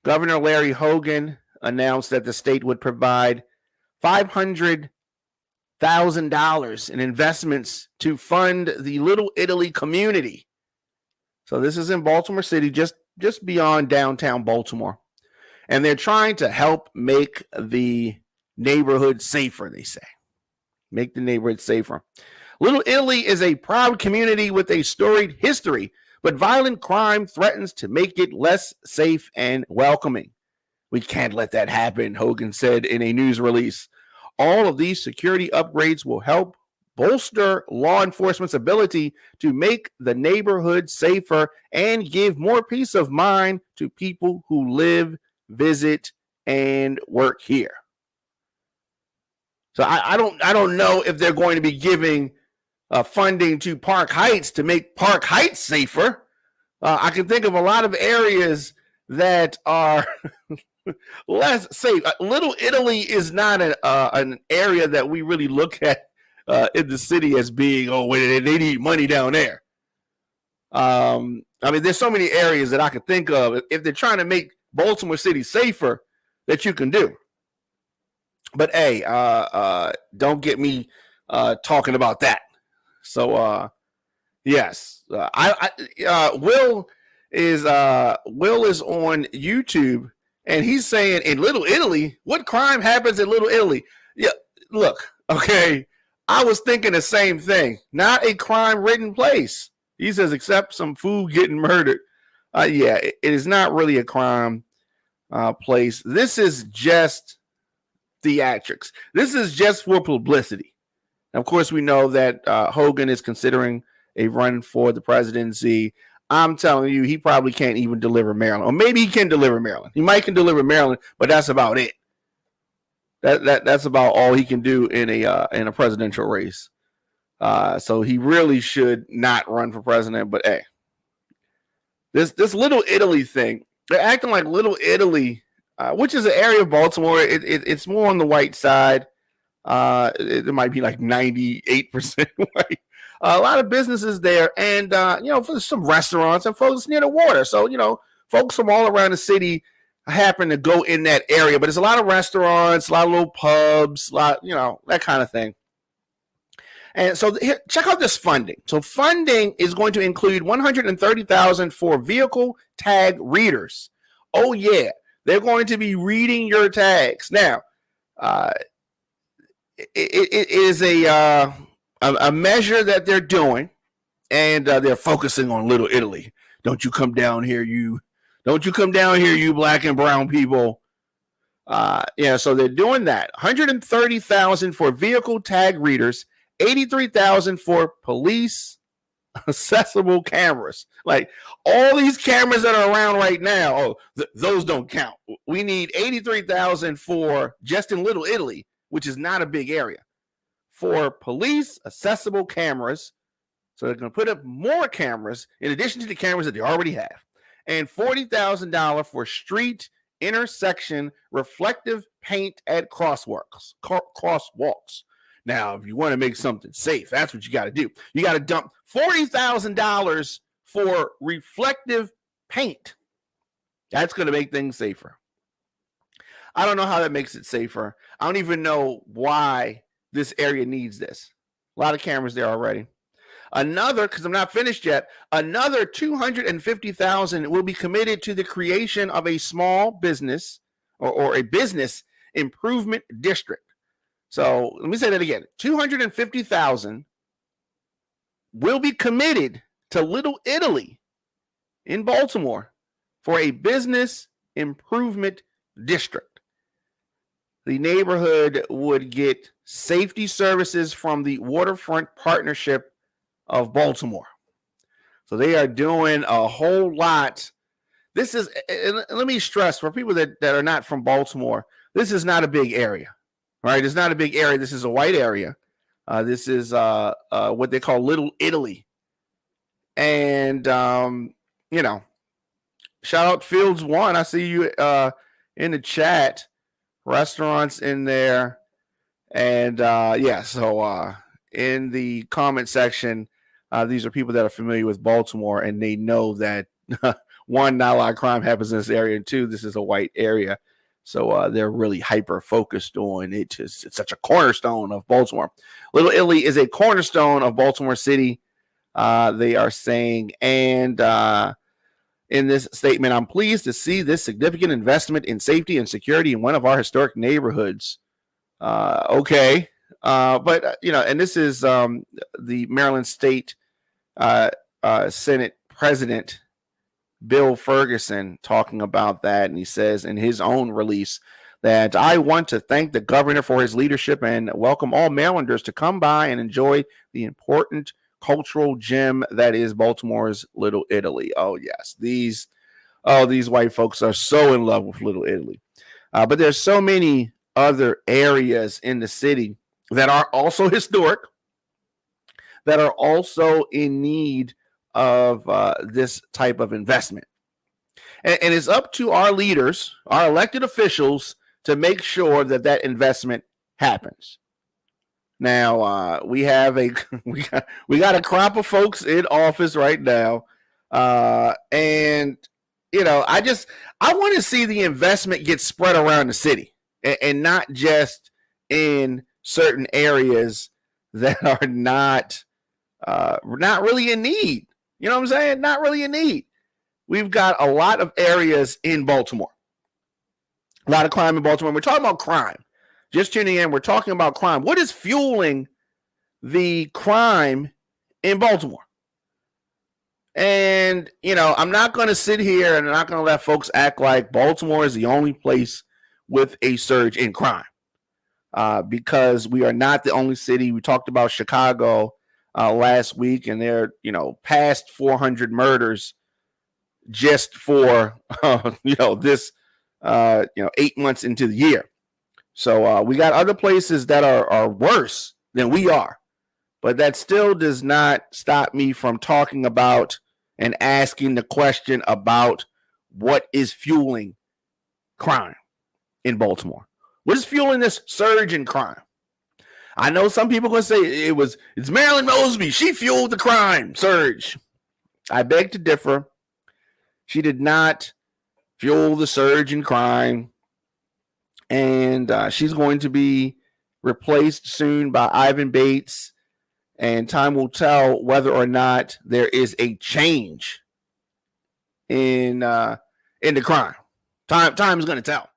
Governor Larry Hogan announced that the state would provide $500,000 in investments to fund the Little Italy community. So this is in Baltimore City, just beyond downtown Baltimore. And they're trying to help make the neighborhood safer, they say. Make the neighborhood safer. Little Italy is a proud community with a storied history, but violent crime threatens to make it less safe and welcoming. We can't let that happen, Hogan said in a news release. All of these security upgrades will help bolster law enforcement's ability to make the neighborhood safer and give more peace of mind to people who live, visit, and work here. So I don't know if they're going to be giving funding to Park Heights to make Park Heights safer. I can think of a lot of areas that are less safe. Little Italy is not an area that we really look at in the city as being, they need money down there. I mean, there's so many areas that I could think of if they're trying to make Baltimore City safer that you can do. But hey, don't get me talking about that. So yes, Will is on YouTube, and he's saying in Little Italy, what crime happens in Little Italy? Yeah, look, okay, I was thinking the same thing. Not a crime-ridden place. He says, except some food getting murdered. Yeah, it is not really a crime place. This is just theatrics. This is just for publicity. Of course, we know that Hogan is considering a run for the presidency. I'm telling you, he probably can't even deliver Maryland. Or maybe he can deliver Maryland. He might can deliver Maryland, but that's about it. That's about all he can do in a presidential race. So he really should not run for president. But hey, this Little Italy thing, they're acting like Little Italy, which is an area of Baltimore. It's more on the white side. It might be like 98% white. A lot of businesses there, and for some restaurants and folks near the water. So folks from all around the city happen to go in that area. But there's a lot of restaurants, a lot of little pubs, that kind of thing. And so here, check out this funding. So funding is going to include $130,000 for vehicle tag readers. Oh yeah, they're going to be reading your tags. Now, it is a measure that they're doing, and they're focusing on Little Italy. Don't you come down here, you black and brown people. So they're doing that. $130,000 for vehicle tag readers, $83,000 for police accessible cameras. Like all these cameras that are around right now, those don't count. We need $83,000 for just in Little Italy, which is not a big area, for police accessible cameras. So they're going to put up more cameras in addition to the cameras that they already have, and $40,000 for street intersection reflective paint at crosswalks. Now, if you want to make something safe, that's what you got to do. You got to dump $40,000 for reflective paint. That's going to make things safer. I don't know how that makes it safer. I don't even know why this area needs this. A lot of cameras there already. Another, because I'm not finished yet, another $250,000 will be committed to the creation of a small business or a business improvement district. So let me say that again. $250,000 will be committed to Little Italy in Baltimore for a business improvement district. The neighborhood would get safety services from the Waterfront Partnership of Baltimore. So they are doing a whole lot. This is, and let me stress for people that are not from Baltimore, this is not a big area. All right, it's not a big area. This is a white area. This is what they call Little Italy. And, shout out Fields One. I see you in the chat. Restaurants in there. And, so in the comment section, these are people that are familiar with Baltimore, and they know that one, not a lot of crime happens in this area, and two, this is a white area. So they're really hyper focused on it. It's such a cornerstone of Baltimore. Little Italy is a cornerstone of Baltimore City. They are saying, and in this statement, I'm pleased to see this significant investment in safety and security in one of our historic neighborhoods. Okay. But, and this is the Maryland State Senate President Bill Ferguson talking about that. And he says in his own release that I want to thank the governor for his leadership and welcome all Marylanders to come by and enjoy the important cultural gem that is Baltimore's Little Italy. Oh, yes. These white folks are so in love with Little Italy. But there's so many other areas in the city that are also historic, that are also in need of this type of investment. And it's up to our leaders, our elected officials, to make sure that that investment happens. Now, we have we got a crop of folks in office right now. And, I want to see the investment get spread around the city and not just in certain areas that are not really in need. You know what I'm saying? Not really in need. We've got a lot of areas in Baltimore. A lot of crime in Baltimore. We're talking about crime. Just tuning in, we're talking about crime. What is fueling the crime in Baltimore? And, I'm not going to sit here and I'm not going to let folks act like Baltimore is the only place with a surge in crime. Because we are not the only city. We talked about Chicago last week, and they're, past 400 murders just for, this, 8 months into the year. So we got other places that are worse than we are. But that still does not stop me from talking about and asking the question about what is fueling crime in Baltimore. What is fueling this surge in crime? I know some people are going to say it's Marilyn Mosby. She fueled the crime surge. I beg to differ. She did not fuel the surge in crime. And she's going to be replaced soon by Ivan Bates. And time will tell whether or not there is a change in the crime. Time is going to tell.